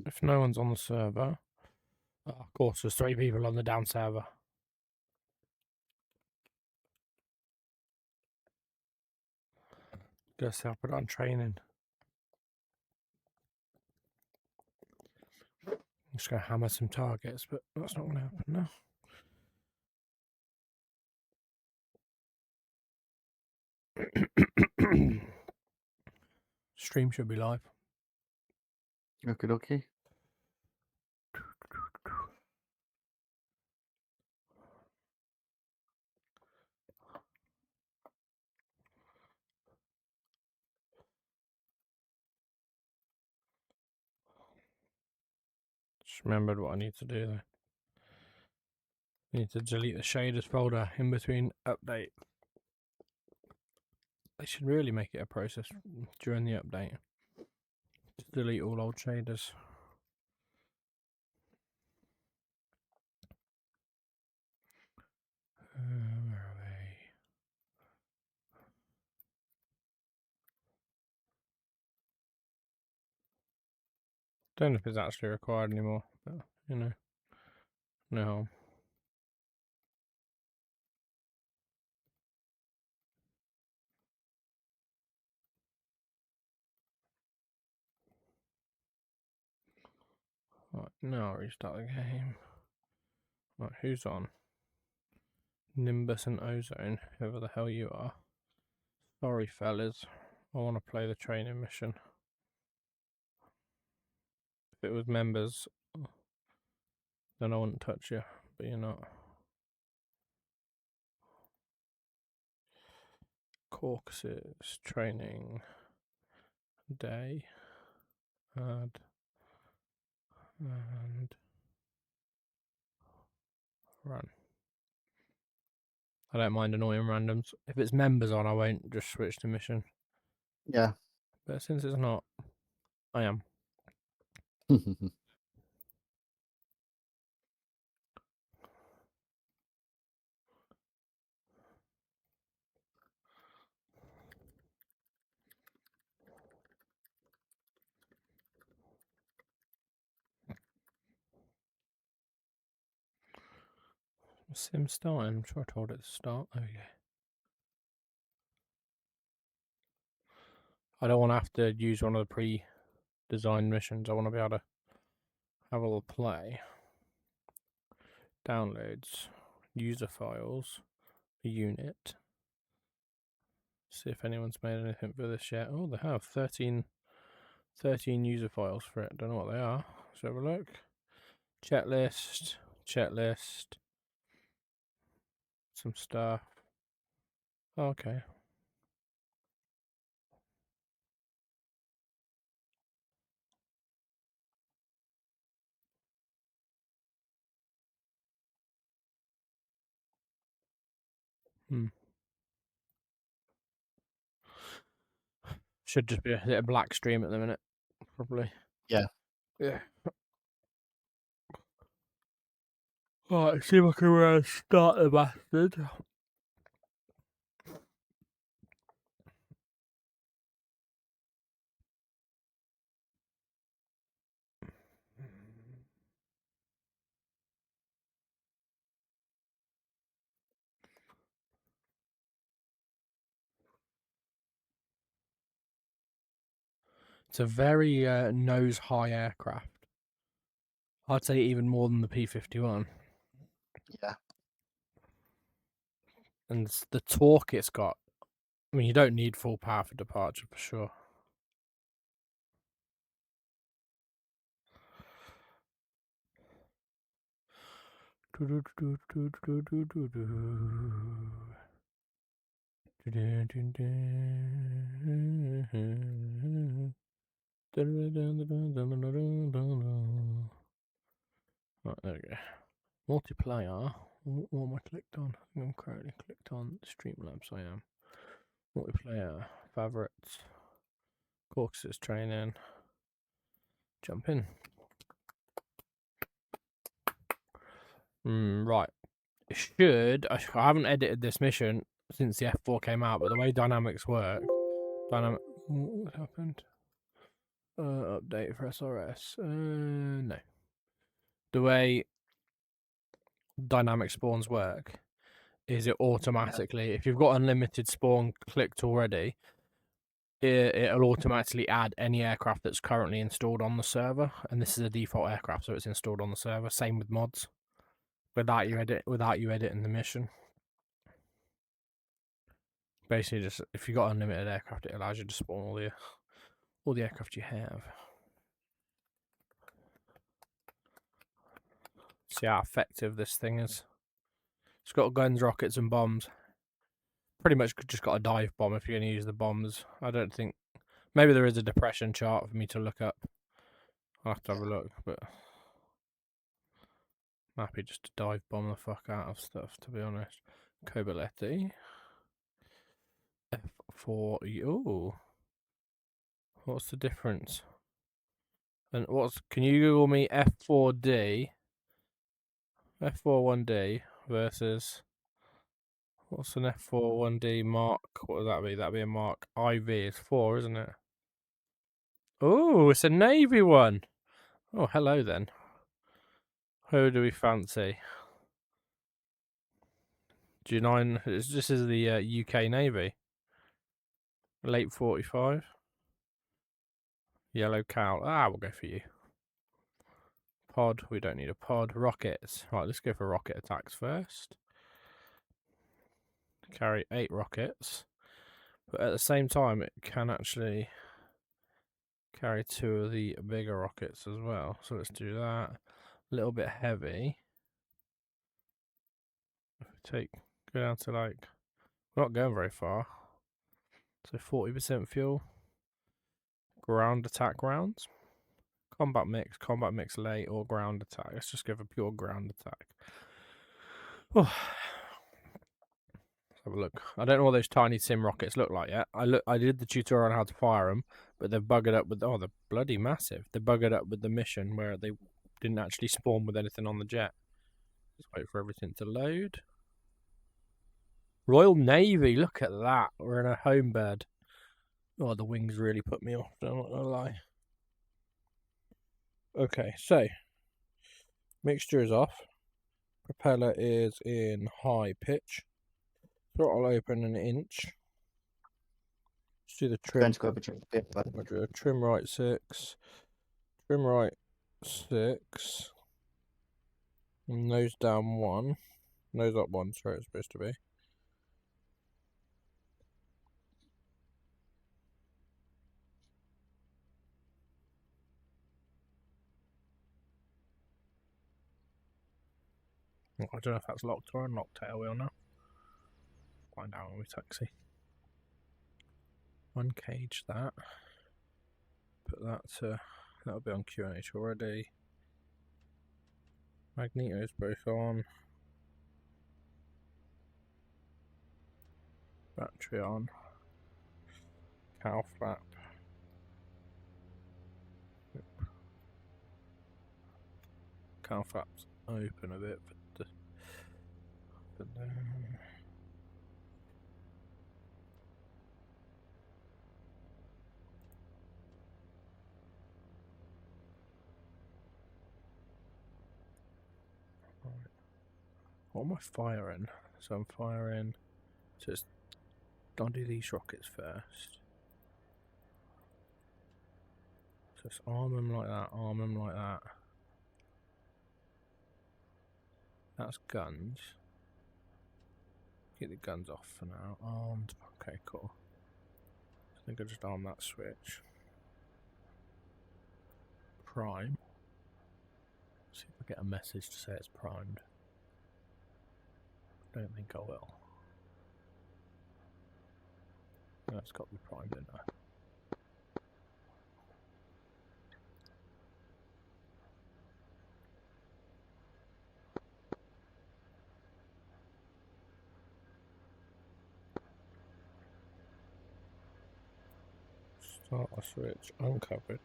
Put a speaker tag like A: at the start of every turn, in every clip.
A: If no one's on the server. Oh, of course, there's 3 people on the down server. Guess I'll put it on training. I'm just going to hammer some targets, but that's not going to happen now. Stream should be live.
B: Okay, okay.
A: Just remembered what I need to do though. I need to delete the shaders folder in between update. They should really make it a process during the update to delete all old shaders. Where are they? Don't know if it's actually required anymore, but you know, no harm. Right, now I'll restart the game. Right, who's on? Nimbus and Ozone, whoever the hell you are. Sorry, fellas. I want to play the training mission. If it was members, then I wouldn't touch you, but you're not. Caucasus training day. Add. And run. I don't mind annoying randoms. If it's members on, I won't just switch to mission.
B: Yeah.
A: But since it's not, I am. Sim starting. I'm sure I told it to start. There we go. I don't want to have to use one of the pre-designed missions. I want to be able to have a little play. Downloads, user files, unit. See if anyone's made anything for this yet. Oh, they have 13 user files for it. Don't know what they are. Let's have a look. Checklist. Some stuff. Okay. Should just be a black stream at the minute, probably.
B: Yeah.
A: Yeah. Alright, see if I can start the bastard. It's a very nose-high aircraft. I'd say even more than the P-51.
B: Yeah.
A: And the torque it's got. I mean, you don't need full power for departure for sure. Right, there we go. Multiplayer. What am I clicked on? I think I'm currently clicked on Streamlabs. I am. Multiplayer. Favorites. Caucasus training. Jump in. Right. I haven't edited this mission since the F4 came out, but the way dynamics work. What happened? Update for SRS. No. The way dynamic spawns work is it automatically, if you've got unlimited spawn clicked already, it'll automatically add any aircraft that's currently installed on the server, and this is a default aircraft, so it's installed on the server. Same with mods, without you editing the mission. Basically, just if you've got unlimited aircraft, it allows you to spawn all the aircraft you have. See how effective this thing is. It's got guns, rockets, and bombs. Pretty much just got a dive bomb if you're going to use the bombs. I don't think. Maybe there is a depression chart for me to look up. I'll have to have a look, but I'm happy just to dive bomb the fuck out of stuff, to be honest. Cobaletti. F4U. What's the difference? And can you Google me F4D? F4U-1D versus. What's an F4U-1D Mark? What would that be? That'd be a Mark IV. It's 4, isn't it? Oh, it's a Navy one. Oh, hello then. Who do we fancy? G9. This is the UK Navy. Late 45. Yellow cow. We'll go for you. Pod. We don't need a pod. Rockets. Right, let's go for rocket attacks first. Carry 8 rockets. But at the same time, it can actually carry 2 of the bigger rockets as well. So let's do that. A little bit heavy. Go down to like, we're not going very far. So 40% fuel. Ground attack rounds. Combat mix late, or ground attack. Let's just go for pure ground attack. Oh. Let's have a look. I don't know what those tiny sim rockets look like yet. I did the tutorial on how to fire them, but they've buggered up with, they're bloody massive. They're buggered up with the mission where they didn't actually spawn with anything on the jet. Let's wait for everything to load. Royal Navy, look at that. We're in a home bed. Oh, the wings really put me off, I'm not gonna lie. Okay, so mixture is off. Propeller is in high pitch. Throttle open an inch. Let's do the trim. Trim right 6. Trim right 6. Nose down 1. Nose up 1, sorry, it's supposed to be. I don't know if that's locked or unlocked tail wheel now. Find out when we taxi. 1 cage that. Put that to, that'll be on QNH already. Magnetos both on. Battery on. Cow flap. Cow flaps open a bit, but what am I firing? So I'm firing. Just don't do these rockets first. Just arm them like that. Arm them like that. That's guns. Get the guns off for now. Armed. Okay, cool. I think I just arm that switch. Prime. See if I get a message to say it's primed. I don't think I will. No, it's got to be primed in there. Start a switch uncovered.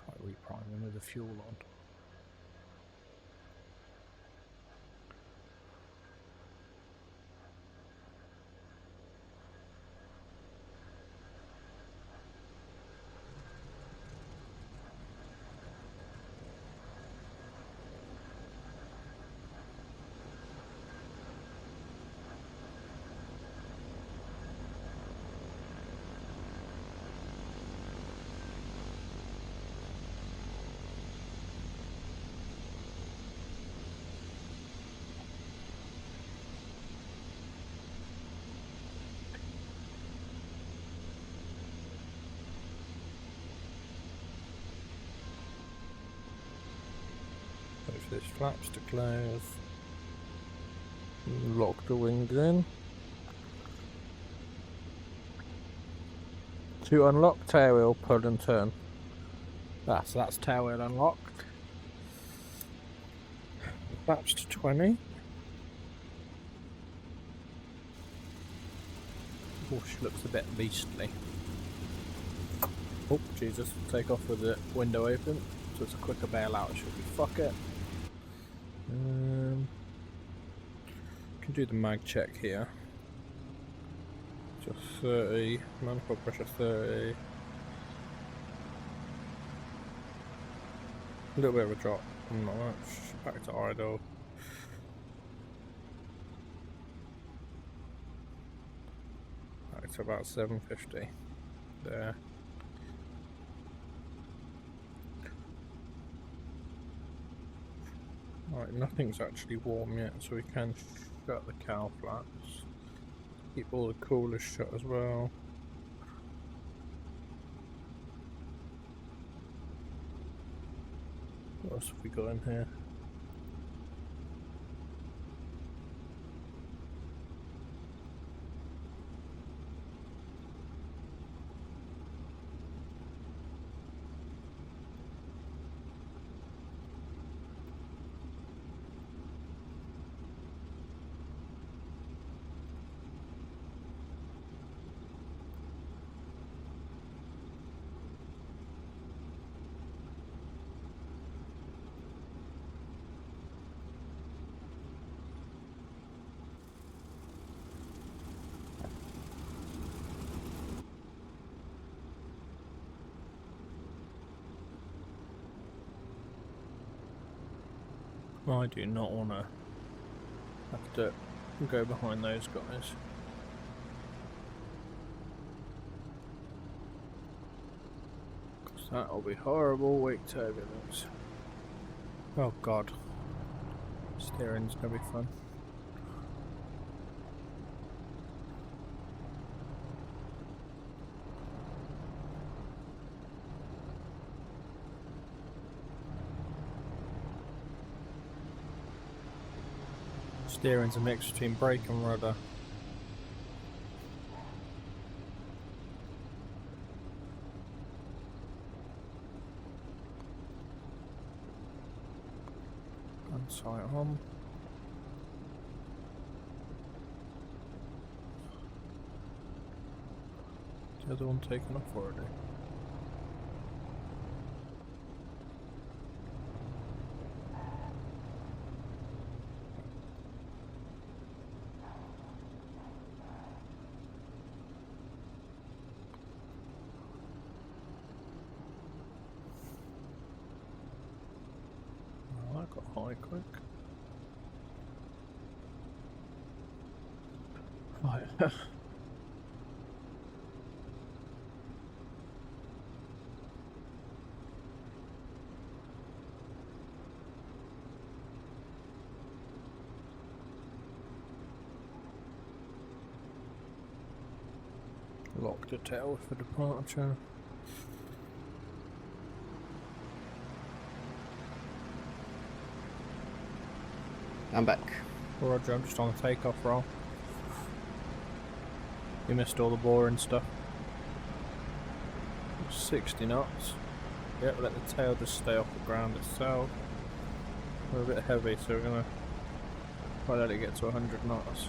A: Try repriming with the fuel on. Wait for this flaps to close. Lock the wings in. To unlock tail wheel, pull and turn. So that's tail wheel unlocked. Flaps to 20. Oh, she looks a bit beastly. Oh, Jesus. Take off with the window open. So it's a quicker bailout, should we fuck it? Can do the mag check here. Just 30, manifold pressure 30. A little bit of a drop, not much. Back to idle. Back to about 750. There. Right, nothing's actually warm yet, so we can shut the cowl flaps. Keep all the coolers shut as well. What else have we got in here? I do not want to have to go behind those guys. Because that'll be horrible wake turbulence. Oh god. Steering's gonna be fun. Steering's a mix between brake and rudder. And sight on. The other one taken off already. Oh, that got high quick. Right. Lock the tail for departure.
B: I'm back.
A: Roger, I'm just on the takeoff roll. You missed all the boring stuff. 60 knots. Yep, let the tail just stay off the ground itself. We're a bit heavy, so we're gonna try to let it get to 100 knots.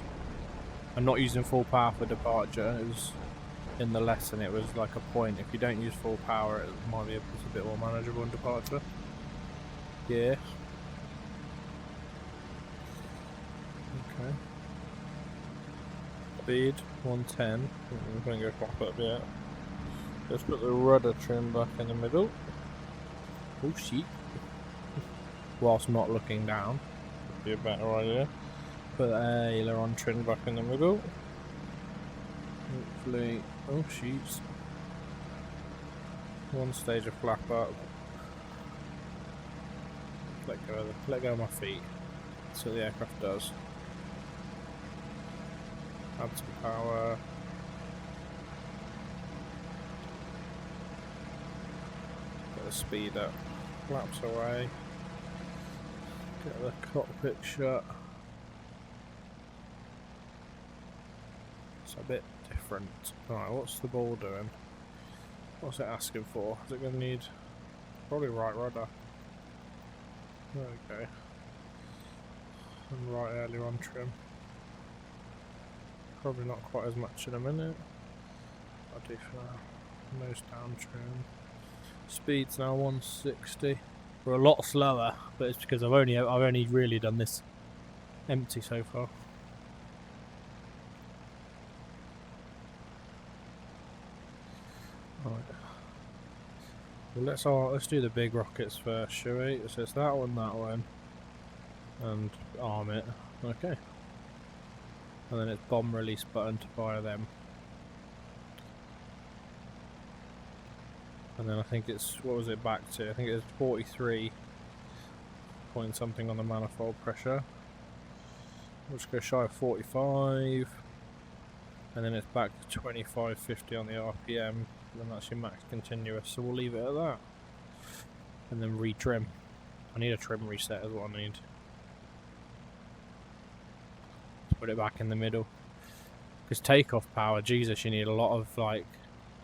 A: I'm not using full power for departure. It was in the lesson it was like a point. If you don't use full power, it might be a bit more manageable in departure. Yeah. Okay. Speed 110. I'm going to go back up yet. Let's put the rudder trim back in the middle. Oh shit. Whilst not looking down. Would be a better idea. Put the aileron trim back in the middle. Hopefully. Oh shit. One stage of flap up. Let go of my feet. That's what the aircraft does. Add some power. Get the speed up. Flaps away. Get the cockpit shut. It's a bit different. Alright, what's the ball doing? What's it asking for? Is it going to need... Probably right rudder. There we go. And right aileron trim. Probably not quite as much in a minute. I'll do for now. Nose down trim. Speed's now 160. We're a lot slower, but it's because I've only really done this empty so far. Right. Well, let's do the big rockets first, shall we? So it's that one, and arm it. Okay. And then it's bomb release button to fire them. And then I think it's, what was it back to? I think it's 43 point something on the manifold pressure. We'll just go shy of 45. And then it's back to 2550 on the RPM. And then that's your max continuous, so we'll leave it at that. And then retrim. I need a trim reset is what I need. Put it back in the middle. Because takeoff power, Jesus, you need a lot of like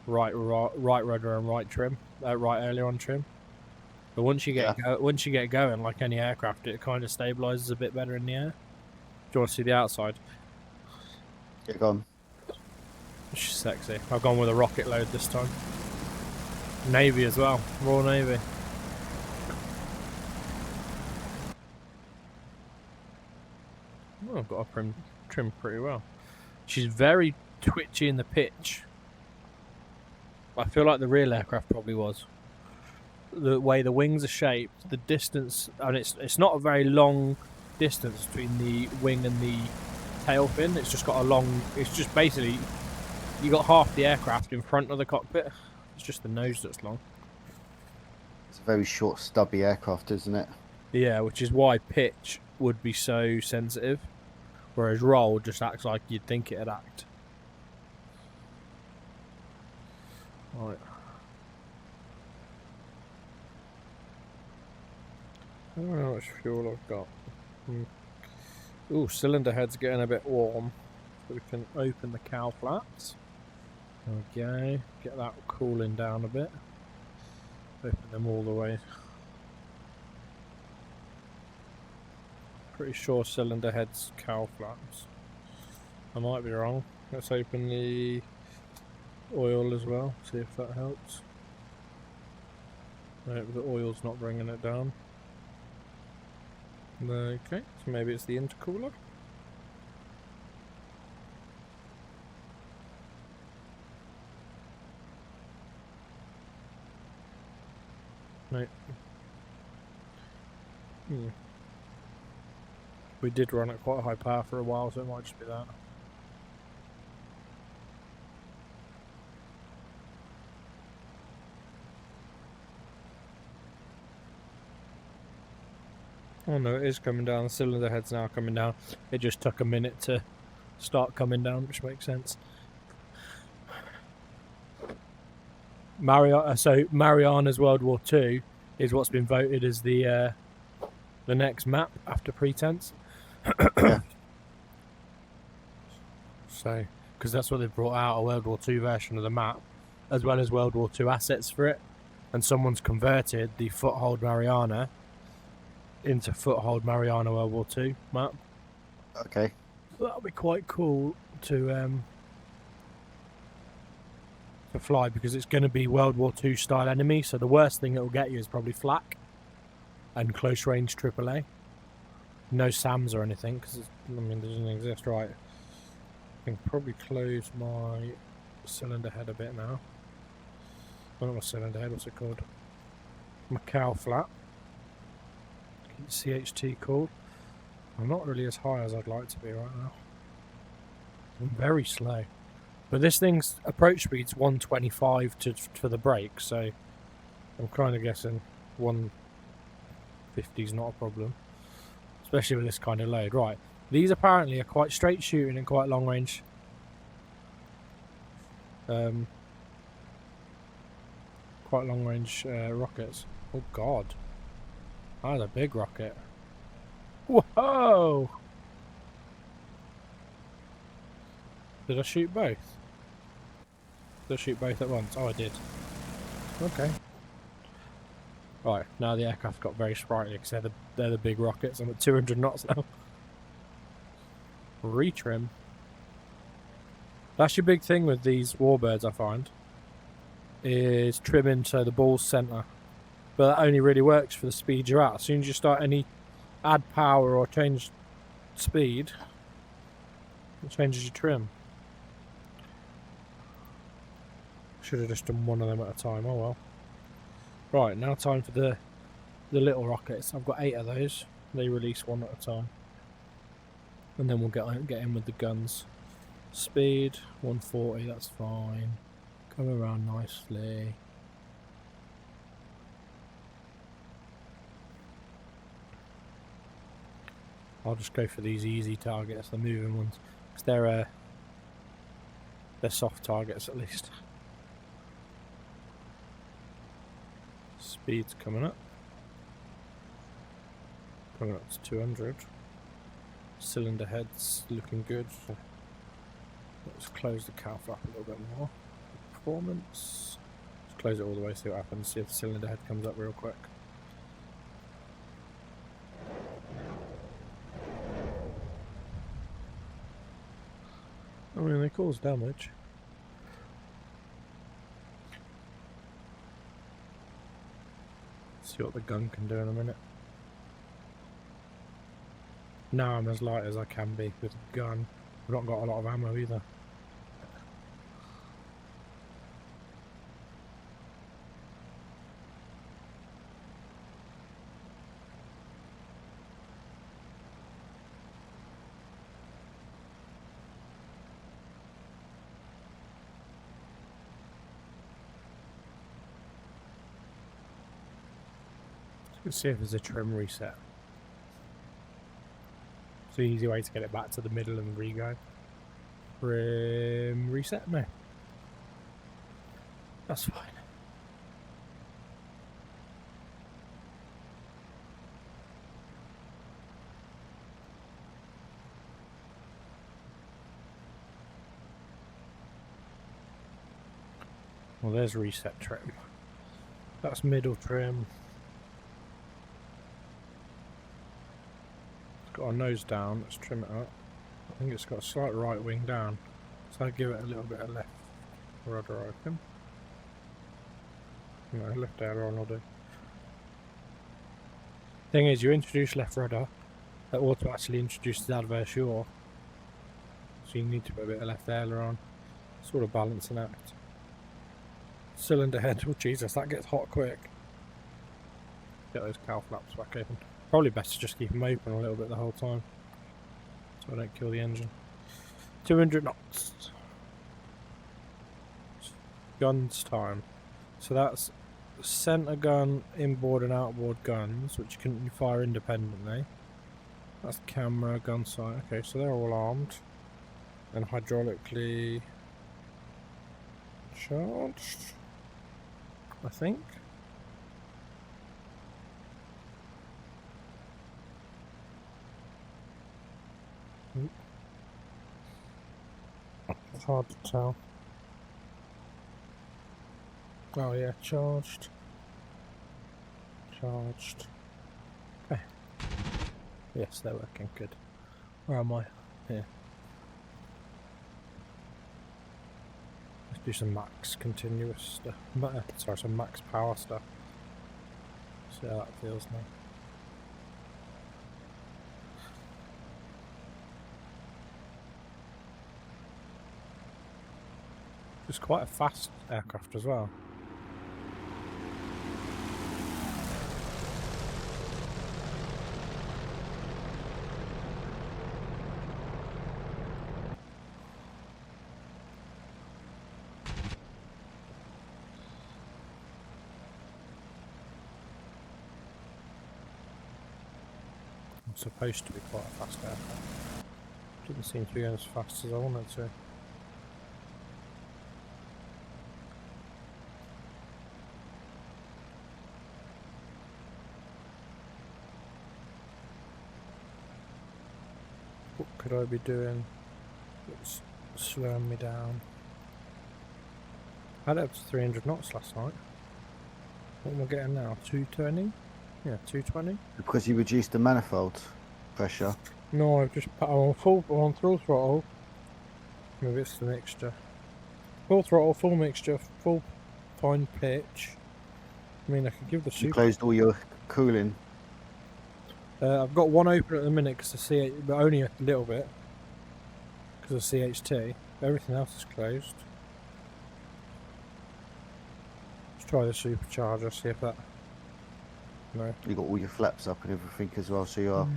A: right rudder and right aileron trim. But once you get going, like any aircraft, it kind of stabilizes a bit better in the air. Do you want to see the outside?
B: Get gone.
A: It's sexy. I've gone with a rocket load this time. Navy as well, Royal Navy. Oh, I've got her trimmed pretty well. She's very twitchy in the pitch. I feel like the real aircraft probably was. The way the wings are shaped, the distance, and it's not a very long distance between the wing and the tail fin. It's just got a long. It's just basically you got half the aircraft in front of the cockpit. It's just the nose that's long.
B: It's a very short, stubby aircraft, isn't it?
A: Yeah, which is why pitch would be so sensitive, whereas roll just acts like you'd think it'd act. Right. I don't know how much fuel I've got. Ooh, cylinder head's getting a bit warm. So we can open the cowl flaps. There we go. Get that cooling down a bit. Open them all the way. Pretty sure cylinder head's cowl flaps. I might be wrong. Let's open the oil as well, see if that helps. Nope, the oil's not bringing it down. Okay, so maybe it's the intercooler. Nope. We did run at quite a high power for a while, so it might just be that. Oh no, it is coming down. The cylinder head's now coming down. It just took a minute to start coming down, which makes sense. Mariana's World War II is what's been voted as the next map after Pretense.
B: Yeah.
A: So, because that's what they've brought out, a World War II version of the map, as well as World War II assets for it. And someone's converted the Foothold Mariana into Foothold Mariana World War II map.
B: Okay.
A: That'll be quite cool to to fly because it's going to be World War II style enemy. So the worst thing it will get you is probably flak and close range AAA. No SAMs or anything because I mean, it doesn't exist, right? I can probably close my cylinder head a bit now. Well, not my cylinder head, what's it called? My cow flap. CHT called. I'm not really as high as I'd like to be right now. I'm very slow. But this thing's approach speed's 125 for the brake, so I'm kind of guessing 150 is not a problem. Especially with this kind of load. Right, these apparently are quite straight shooting and quite long range. Quite long range rockets. Oh god. That was a big rocket. Whoa! Did I shoot both? Did I shoot both at once? Oh, I did. Okay. Right, now the aircraft got very sprightly because they're the big rockets. I'm at 200 knots now. Retrim. That's your big thing with these warbirds, I find. Is trimming so the ball's centre. But that only really works for the speed you're at. As soon as you start add power or change speed, it changes your trim. Should have just done one of them at a time. Oh well. Right, now time for the little rockets. I've got 8 of those. They release one at a time. And then we'll get in with the guns. Speed 140, that's fine. Come around nicely. I'll just go for these easy targets, the moving ones, because they're soft targets at least. Speed's coming up. Coming up to 200. Cylinder head's looking good. So let's close the cow flap a little bit more. Performance. Let's close it all the way, see what happens. See if the cylinder head comes up real quick. I mean, they cause damage. See what the gun can do in a minute. Now I'm as light as I can be with a gun. I've not got a lot of ammo either. Let's see if there's a trim reset. It's an easy way to get it back to the middle and re-go. Trim reset? No. That's fine. Well, there's reset trim. That's middle trim. Got our nose down, let's trim it up. I think it's got a slight right wing down, so I'll give it a little bit of left rudder, I reckon. No, left aileron will do. Thing is, you introduce left rudder, that automatically introduces adverse yaw, so you need to put a bit of left aileron, sort of balancing act. Cylinder head, oh Jesus, that gets hot quick. Get those cow flaps back open. Probably best to just keep them open a little bit the whole time, so I don't kill the engine. 200 knots. Guns time. So that's centre gun, inboard and outboard guns, which you can fire independently. That's camera, gun sight. Okay, so they're all armed and hydraulically charged, I think. It's hard to tell. Oh yeah, charged. Charged. Okay. Yes, they're working good. Where am I? Here. Do some max continuous stuff. Sorry, some max power stuff. See how that feels now. It's quite a fast aircraft as well. It's supposed to be quite a fast aircraft. Didn't seem to be going as fast as I wanted to. What could I be doing that's slowing me down? I had it up to 300 knots last night. What am I getting now? 220? Yeah, 220.
B: Because you reduced the manifold pressure.
A: No, I've just put on on full throttle. Maybe it's the mixture. Full throttle, full mixture, full fine pitch. I mean, I could give the
B: You
A: super.
B: closed all your cooling.
A: I've got one open at the minute because of CH, but only a little bit because of CHT. Everything else is closed. Let's try the supercharger. See if that. No.
B: You got all your flaps up and everything as well, so you are.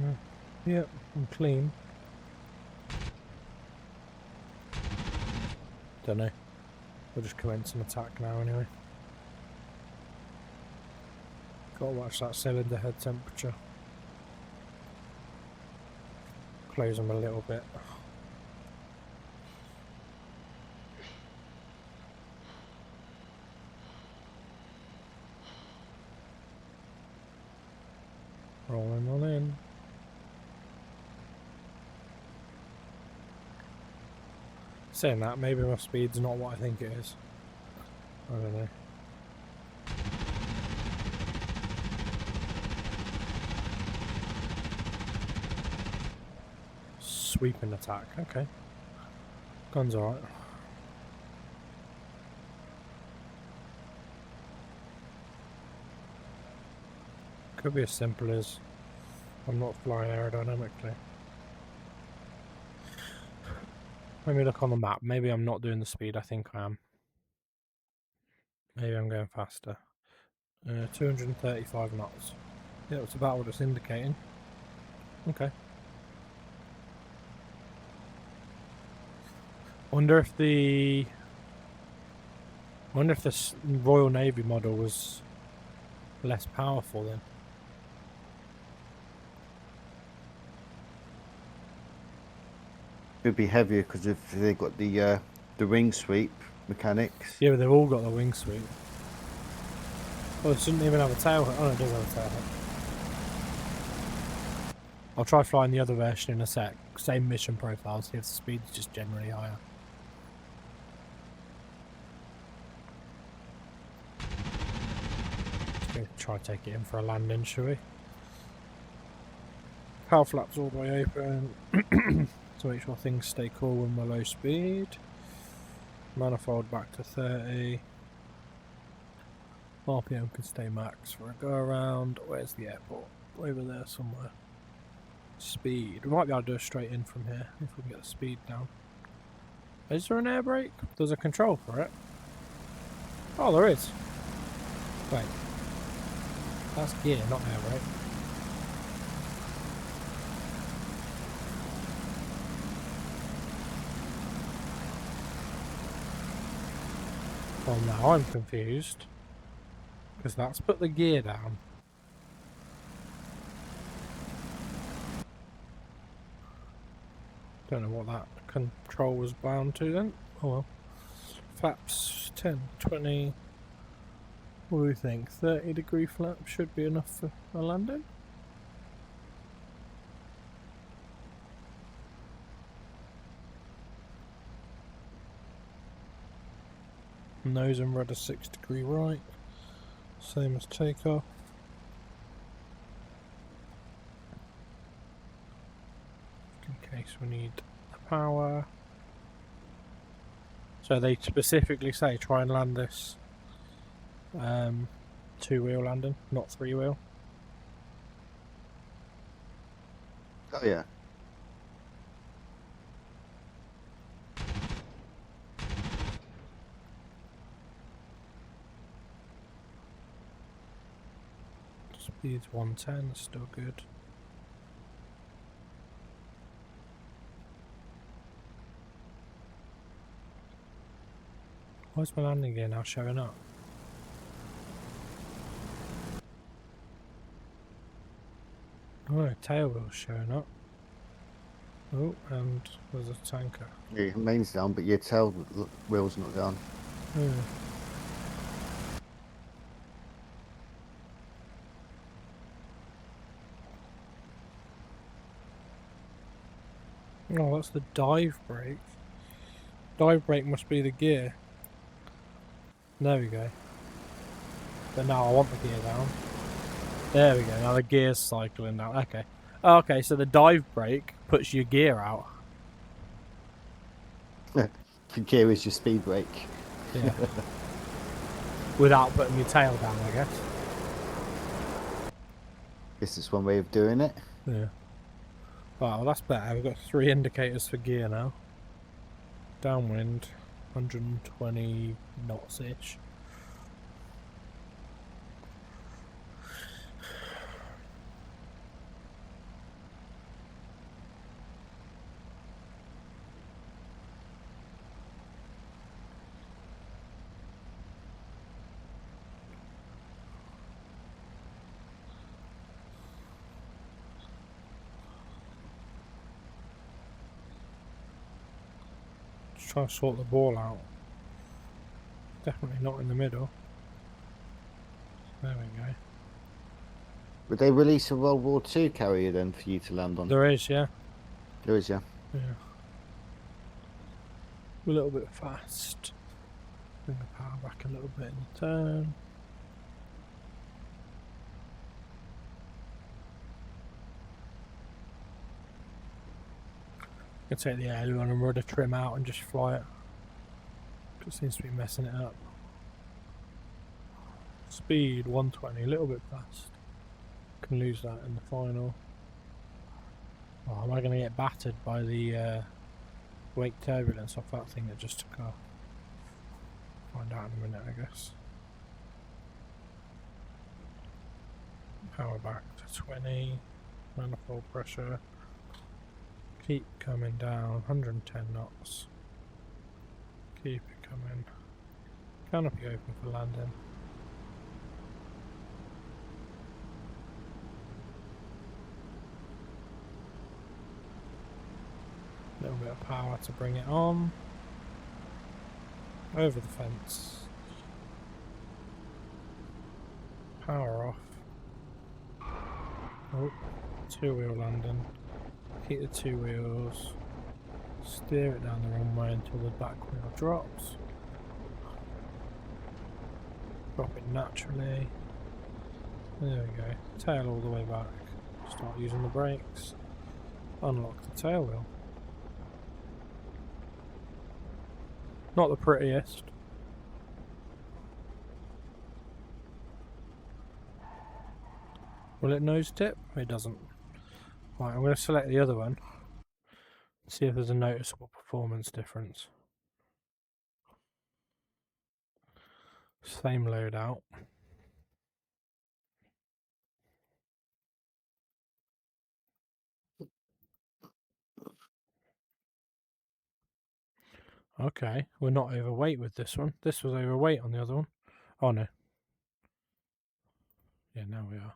A: Yep, I'm clean. Don't know. We'll just commence an attack now anyway. Gotta watch that cylinder head temperature. Close them a little bit. Rolling on in. Saying that, maybe my speed's not what I think it is. I don't know. Sweeping attack, okay. Gun's alright. Could be as simple as I'm not flying aerodynamically. Let me look on the map. Maybe I'm not doing the speed I think I am. Maybe I'm going faster. 235 knots. Yeah, it's about what it's indicating. Okay. Wonder if the Royal Navy model was less powerful then.
B: It'd be heavier because if they got the wing sweep mechanics.
A: Yeah, but they've all got the wing sweep. Oh, it shouldn't even have a tailhead. Oh, no, it does have a tailhead. I'll try flying the other version in a sec. Same mission profile, see if the speed's just generally higher. Okay, try take it in for a landing, shall we? Power flaps all the way open. To make sure things stay cool when we're low speed. Manifold back to 30. RPM can stay max for a go around. Where's the airport? Over there somewhere. Speed. We might be able to do a straight in from here if we can get the speed down. Is there an air brake? There's a control for it. Oh, there is. Wait. That's gear, not air brake. Well, now I'm confused. Because that's put the gear down. Don't know what that control was bound to then. Oh well. Flaps 10, 20. What do we think? 30-degree flap should be enough for a landing? Nose and rudder 6-degree right. Same as takeoff. In case we need the power. So they specifically say try and land this 2-wheel landing, not 3-wheel.
B: Oh yeah.
A: Speed's 110, still good. Why's my landing gear now showing up? Oh, tail wheel's showing up. Oh, and there's a tanker.
B: Yeah, your main's down, but your tail wheel's not down.
A: Oh. Oh, that's the dive brake. Dive brake must be the gear. There we go. But now I want the gear down. There we go. Now the gear's cycling down. Okay. Oh, okay, so the dive brake puts your gear out.
B: Your gear is your speed brake.
A: Yeah. Without putting your tail down, I guess.
B: This is one way of doing it.
A: Yeah. Right, well that's better. We've got 3 indicators for gear now. Downwind, 120 knots-ish. Just trying to sort the ball out. Definitely not in the middle. There we go.
B: Would they release a World War II carrier then for you to land on?
A: There is, yeah.
B: There is, yeah.
A: Yeah. A little bit fast. Bring the power back a little bit in the turn. I can take the aileron and rudder trim out and just fly it. It seems to be messing it up. Speed 120, a little bit fast. Can lose that in the final. Oh, am I going to get battered by the wake turbulence off that thing that just took off? Find out in a minute, I guess. Power back to 20. Manifold pressure. Keep coming down. 110 knots. Keep it coming. Canopy open for landing. A little bit of power to bring it on. Over the fence. Power off. Oh, 2-wheel landing. Keep the 2 wheels. Steer it down the wrong way until the back wheel drops. Drop it naturally. There we go. Tail all the way back. Start using the brakes. Unlock the tail wheel. Not the prettiest. Will it nose tip? It doesn't. Right, I'm going to select the other one. See if there's a noticeable performance difference. Same loadout. Okay, we're not overweight with this one. This was overweight on the other one. Oh no. Yeah, now we are.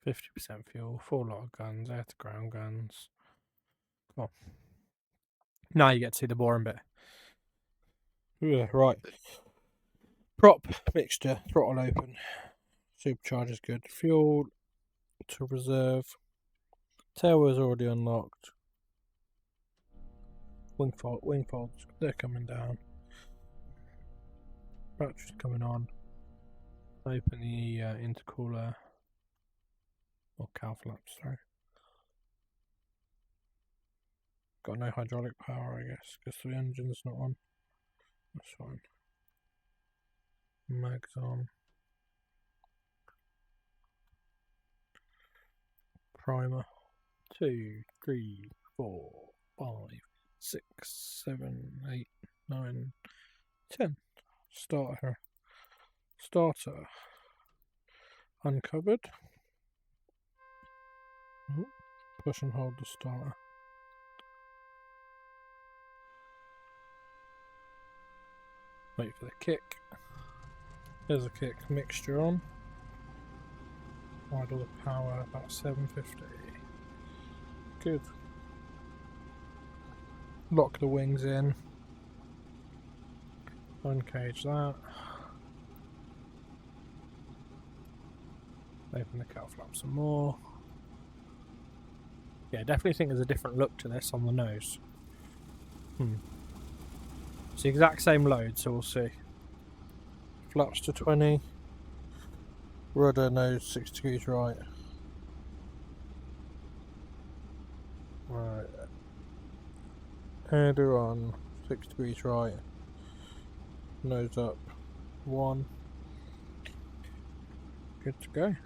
A: 50% fuel, 4 lot of guns, air to ground guns. Come on. Now you get to see the boring bit. Yeah, right. Prop mixture, throttle open. Supercharger's good. Fuel to reserve. Tail wheel's already unlocked. Wing folds, they're coming down. Battery's coming on. Open the intercooler. Or cow flaps, sorry. got no hydraulic power, I guess, because the engine's not on. That's fine. Mags on. Primer. 2, 3, 4, 5, 6, 7, 8, 9, 10. Starter. Uncovered. Push and hold the starter. Wait for the kick. There's a kick. Mixture on. Idle the power about 750. Good. Lock the wings in. Uncage that. Open the cowl flap some more. Yeah, definitely think there's a different look to this on the nose. It's the exact same load, so we'll see. Flaps to 20. Rudder nose 6 degrees right. Right. Header on 6 degrees right. Nose up 1. Good to go.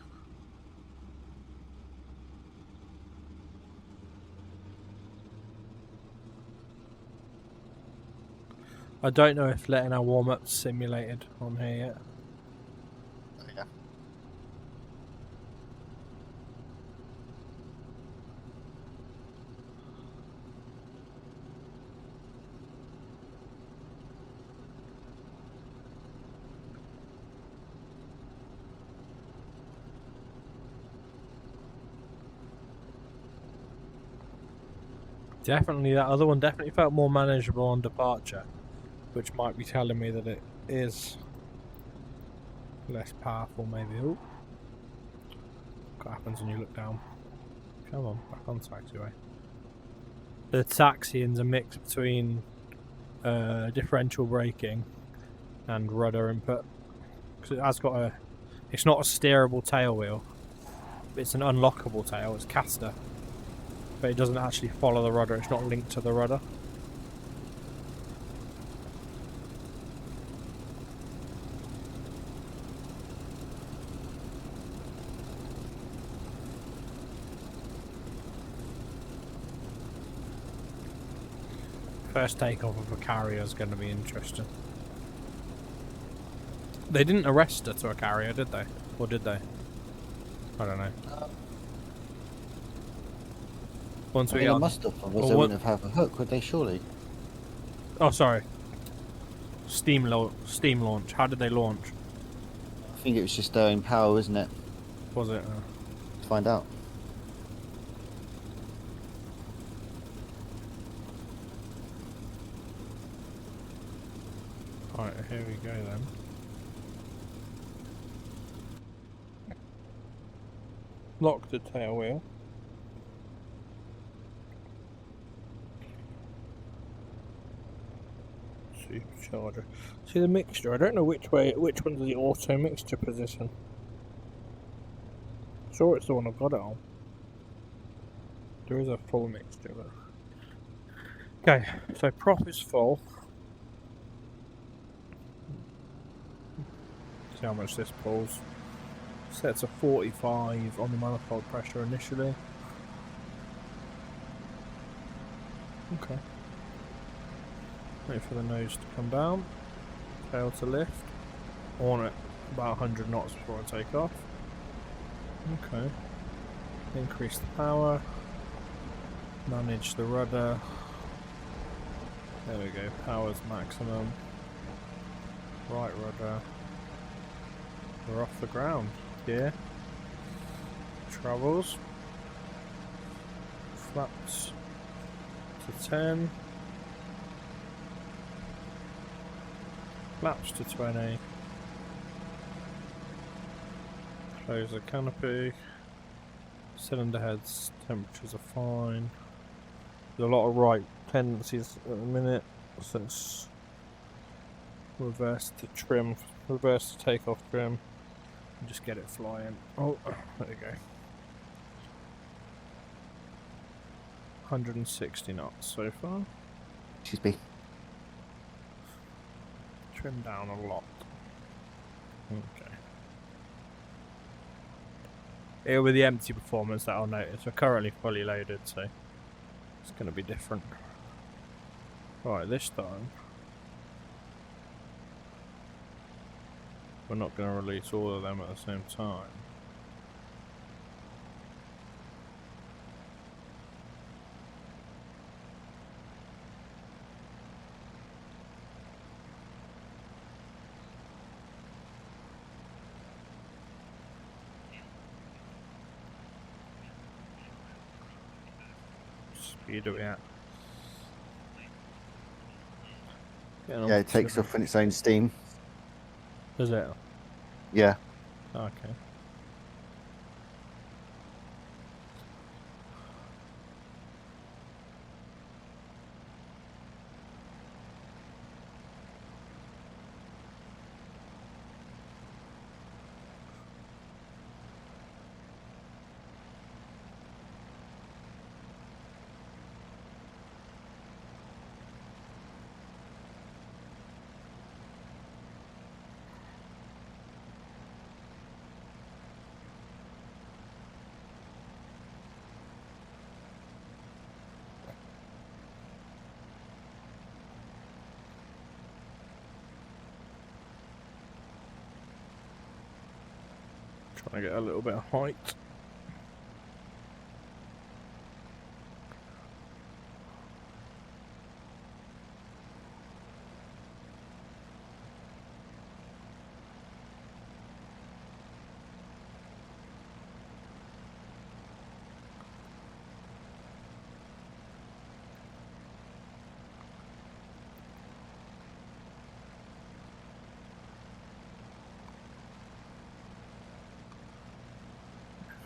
A: I don't know if letting our warm-ups simulated on here yet.
B: Yeah.
A: Definitely, that other one definitely felt more manageable on departure, which might be telling me that it is less powerful, maybe. Oh, what happens when you look down? Come on, back on taxiway. The taxiing's a mix between differential braking and rudder input, because it has got a. It's not a steerable tail wheel. It's an unlockable tail. It's caster. But it doesn't actually follow the rudder, it's not linked to the rudder. First takeoff of a carrier is going to be interesting. They didn't arrest her to a carrier, did they? Or did they? I don't know. Once we
B: They
A: got
B: must have, otherwise they wouldn't have a hook, would they? Surely.
A: Oh, sorry. Steam launch. How did they launch?
B: I think it was just in power, isn't it?
A: Was it?
B: Let's find out.
A: Alright, here we go then. Lock the tail wheel. Supercharger. See the mixture. I don't know which one's the auto mixture position. Sure, it's the one I've got it on. There is a full mixture, but okay. So prop is full. See how much this pulls. Set to 45 on the manifold pressure initially. Okay. Wait for the nose to come down. Tail to lift. I want it about 100 knots before I take off. Okay. Increase the power. Manage the rudder. There we go. Power's maximum. Right rudder. We're off the ground. Gear. Travels. Flaps to 10. Flaps to 20. Close the canopy. Cylinder heads temperatures are fine. There's a lot of right tendencies at the minute, so it's reverse to trim, reverse to takeoff trim, and just get it flying. Oh, there we go. 160 knots so far.
B: Excuse me.
A: Trim down a lot. Okay. Here with the empty performance that I'll notice. We're currently fully loaded, so it's going to be different. Right, this time we're not going to release all of them at the same time. Speed are we at?
B: Yeah, it takes off on its own steam.
A: Does it?
B: Yeah.
A: Okay. Trying to get a little bit of height.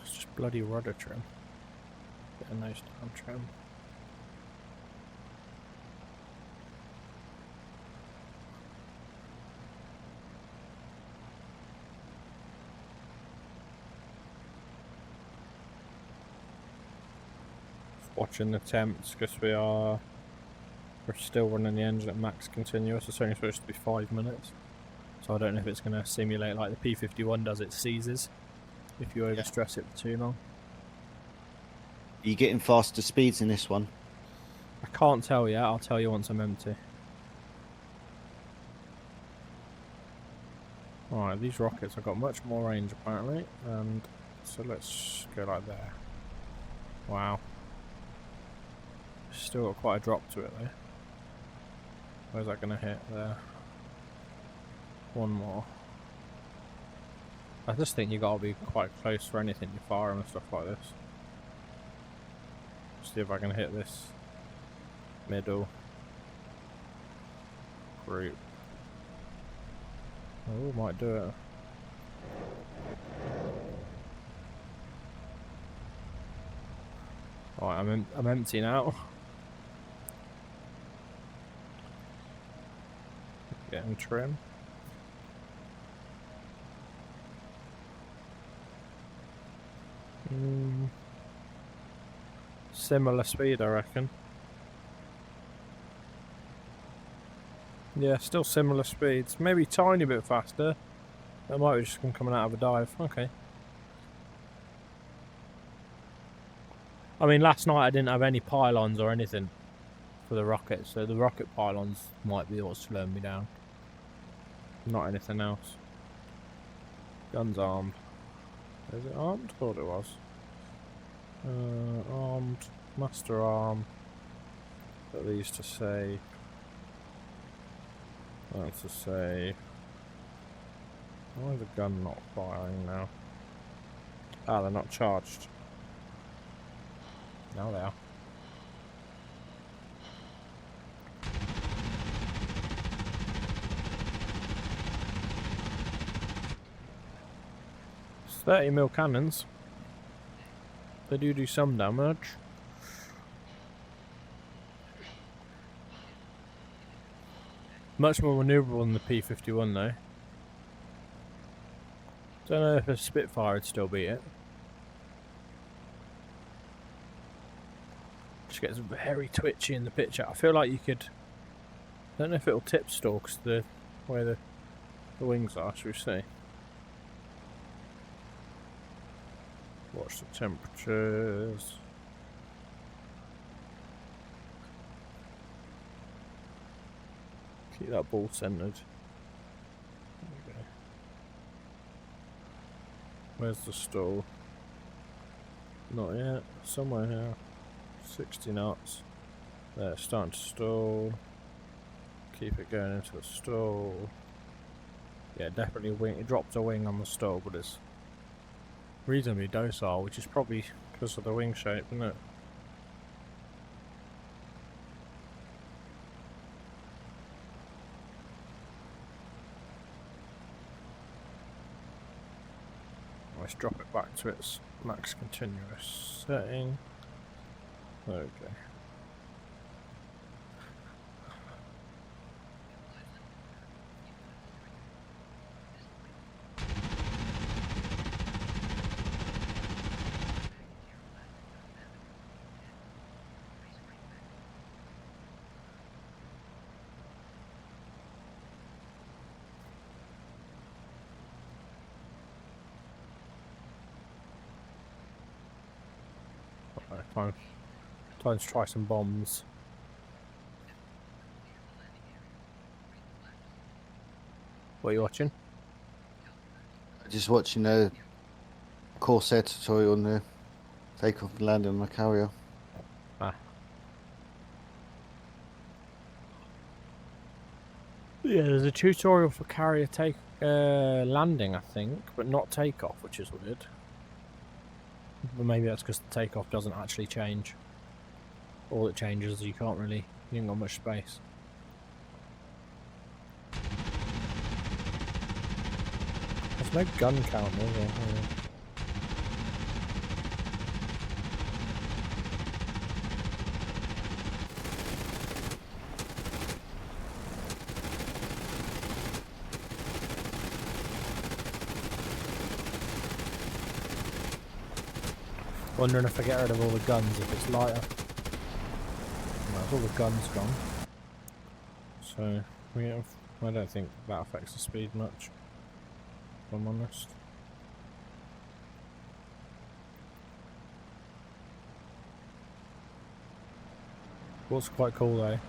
A: It's just bloody rudder trim. Get a nose down trim. Watching the temps because we're still running the engine at max continuous. It's only supposed to be 5 minutes, so I don't know if it's going to simulate like the P51 does. It seizes if you overstress it for too long.
B: Are you getting faster speeds in this one?
A: I can't tell yet. I'll tell you once I'm empty. Alright, these rockets have got much more range apparently, and so let's go like there. Wow. Still got quite a drop to it though. Where's that going to hit? There. One more. I just think you got to be quite close for anything you fire and stuff like this. See if I can hit this middle group. Oh, might do it. Alright, I'm empty now. Getting trim. Similar speed, I reckon. Yeah, still similar speeds. Maybe a tiny bit faster. That might have just been coming out of a dive. Okay. I mean, last night I didn't have any pylons or anything for the rocket, so the rocket pylons might be what's slowing me down. Not anything else. Gun's armed. Is it armed? Thought it was. Armed. Master arm. Put these to say. That's to say. Why is the gun not firing now? Ah, they're not charged. Now they are. It's 30mm cannons. They do some damage. Much more maneuverable than the P51 though. Don't know if a Spitfire would still beat it. Just gets very twitchy in the picture. I feel like you could. I don't know if it'll tip stall because the way the wings are. Should we see? Watch the temperatures. Keep that ball centered. There we go. Where's the stall? Not yet. Somewhere here. 60 knots. There, starting to stall. Keep it going into the stall. Yeah, definitely wing. It dropped a wing on the stall, but it's reasonably docile, which is probably because of the wing shape, isn't it? Let's drop it back to its max continuous setting. Okay. Time to try some bombs. What are you watching?
B: Just watching a Corsair tutorial on the takeoff and landing on the carrier.
A: Ah. Yeah, there's a tutorial for carrier landing, I think, but not takeoff, which is weird. But maybe that's because the takeoff doesn't actually change. All it changes is you ain't got much space. There's no gun count, is there? Wondering if I get rid of all the guns if it's lighter. No, all the guns gone. So, yeah, I don't think that affects the speed much, if I'm honest. What's quite cool though,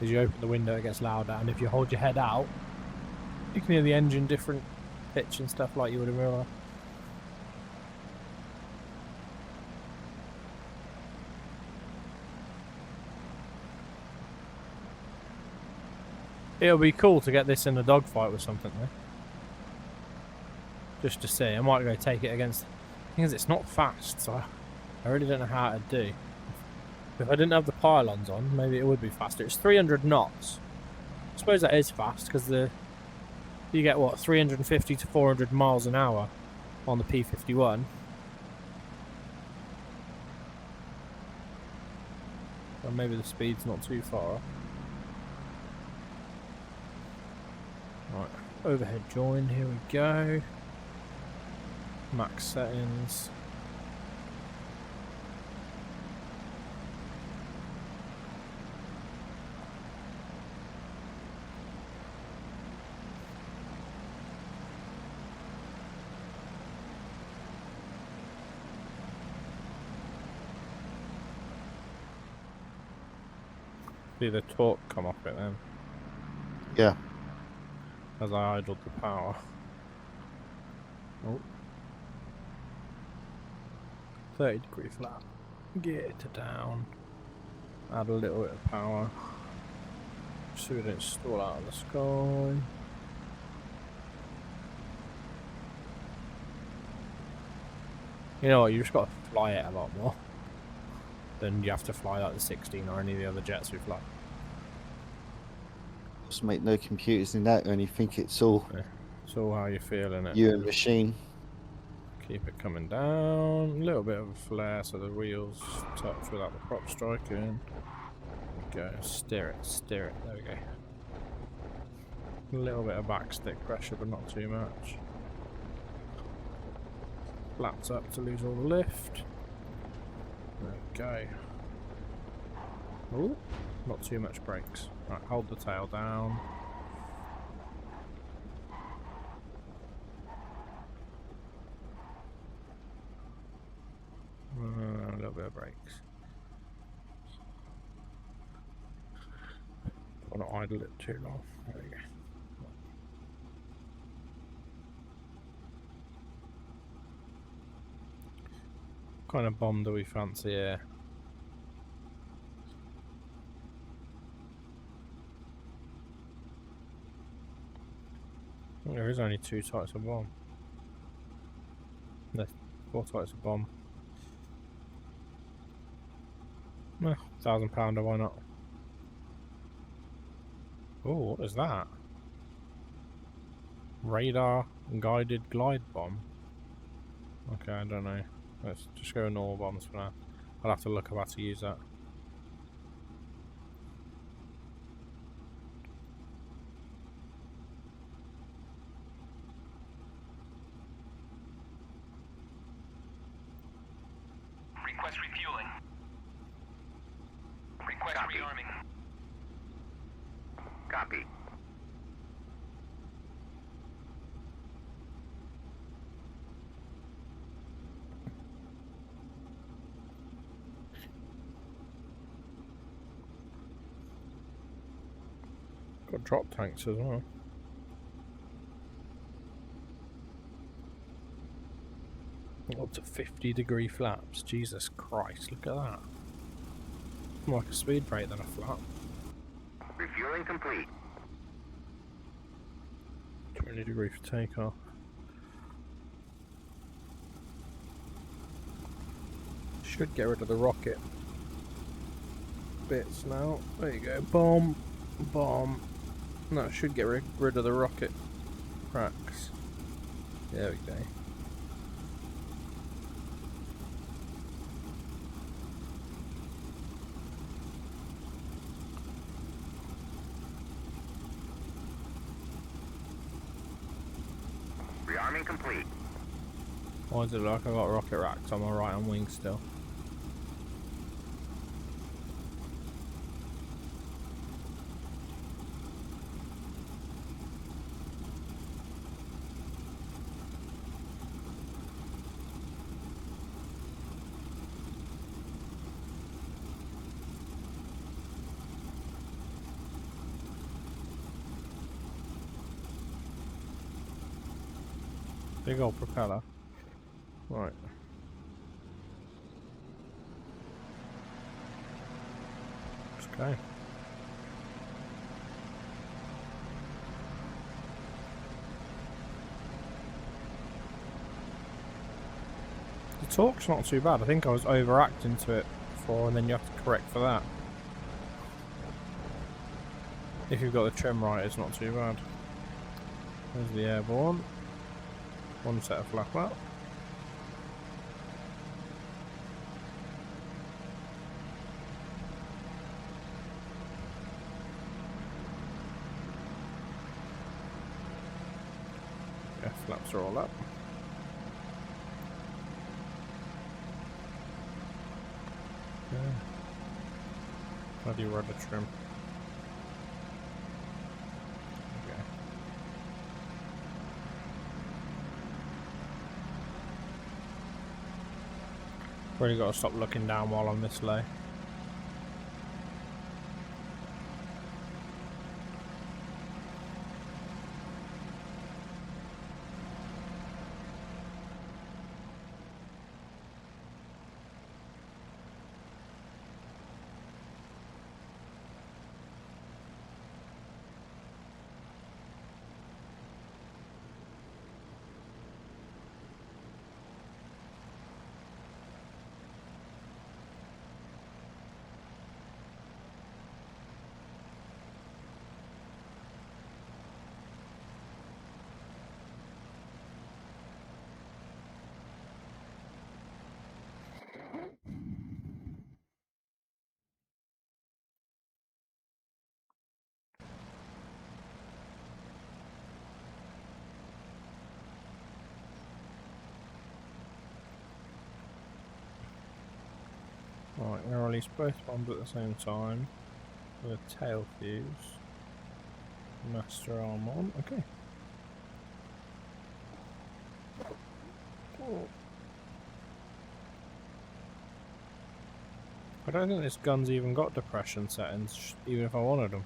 A: is you open the window, it gets louder, and if you hold your head out, you can hear the engine different pitch and stuff like you would in real life. It'll be cool to get this in a dogfight with something though. Just to see. I might go take it against... The thing is, it's not fast, so I really don't know how to do. If I didn't have the pylons on, maybe it would be faster. It's 300 knots. I suppose that is fast, because you get, what, 350 to 400 miles an hour on the P51. So maybe the speed's not too far off. Right, overhead join, here we go. Max settings. See the torque come off it then.
B: Yeah.
A: As I idled the power. Oh. 30-degree flap. Get it down. Add a little bit of power. So we don't stall out of the sky. You know what, you just got to fly it a lot more than you have to fly like the 16 or any of the other jets we fly.
B: Just make no computers in that or anything, it's all
A: It's all how you're feeling it.
B: you and machine.
A: Keep it coming down. A little bit of a flare so the wheels touch without the prop striking. Go, steer it. There we go. A little bit of backstick pressure, but not too much. Flaps up to lose all the lift. There we go. Ooh, not too much brakes. Right, hold the tail down. A little bit of brakes. Don't want to idle it too long. There we go. What kind of bomb do we fancy here? I think there is only 2 types of bomb. There's 4 types of bomb. £1,000, why not? Oh, what is that? Radar guided glide bomb. Okay, I don't know. Let's just go normal bombs for now. I'll have to look up how to use that.
C: Request refueling. Request rearming. Copy.
A: Got drop tanks as well. Up to 50-degree flaps. Jesus Christ, look at that. More like a speed brake than a flap.
C: Refueling complete.
A: 20 degree for takeoff. Should get rid of the rocket bits now. There you go. Bomb. Bomb. No, it should get rid of the rocket cracks. There we go.
C: Rearming complete.
A: Why does it look like I've got rocket racks on my right on wing still? Big old propeller. Right. Let's go. The torque's not too bad. I think I was overacting to it before, and then you have to correct for that. If you've got the trim right, it's not too bad. There's the airborne. One set of flap out. Yeah, flaps are all up. Yeah. How do you rudder trim? Okay. Really got to stop looking down while I'm this low. Right, I'm going to release both bombs at the same time. With a tail fuse. Master arm on. Okay. I don't think this gun's even got depression settings, even if I wanted them.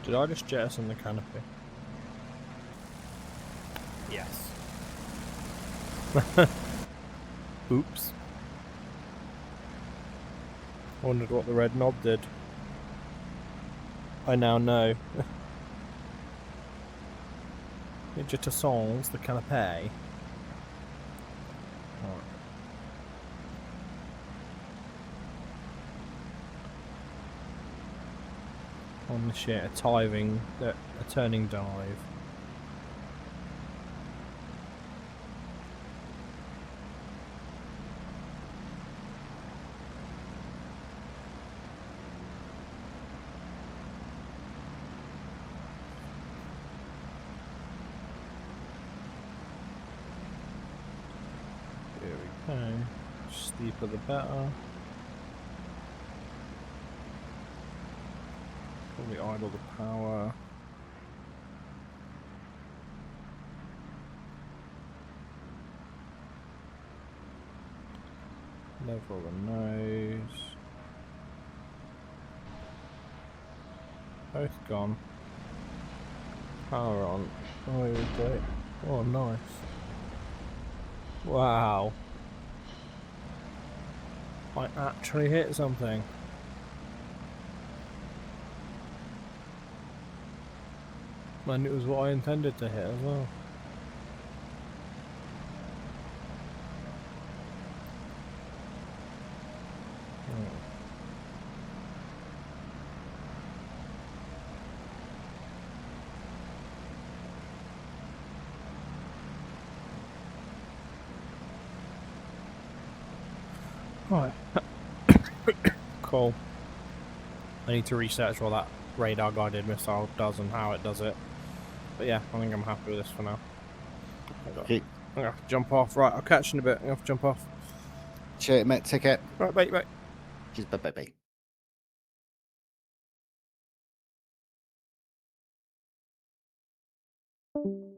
A: Did I just jettison the canopy? Yes. Oops. Wondered what the red knob did. I now know. It jettisons the canopy. On the shit, a turning dive. Here we go. Steeper the better. Probably idle the power. Level the nose. Both gone. Power on. Oh, here we go. Oh, nice. Wow. I actually hit something. And it was what I intended to hit as well. Right. Cool. I need to research what that radar guided missile does and how it does it. But yeah, I think I'm happy with this for now.
B: Okay.
A: I'm gonna have to jump off. Right, I'll catch you in a bit. I'm gonna have to jump off.
B: Cheers, mate. Take care.
A: Right, bye, bye.
B: Cheers. Bye, bye, bye.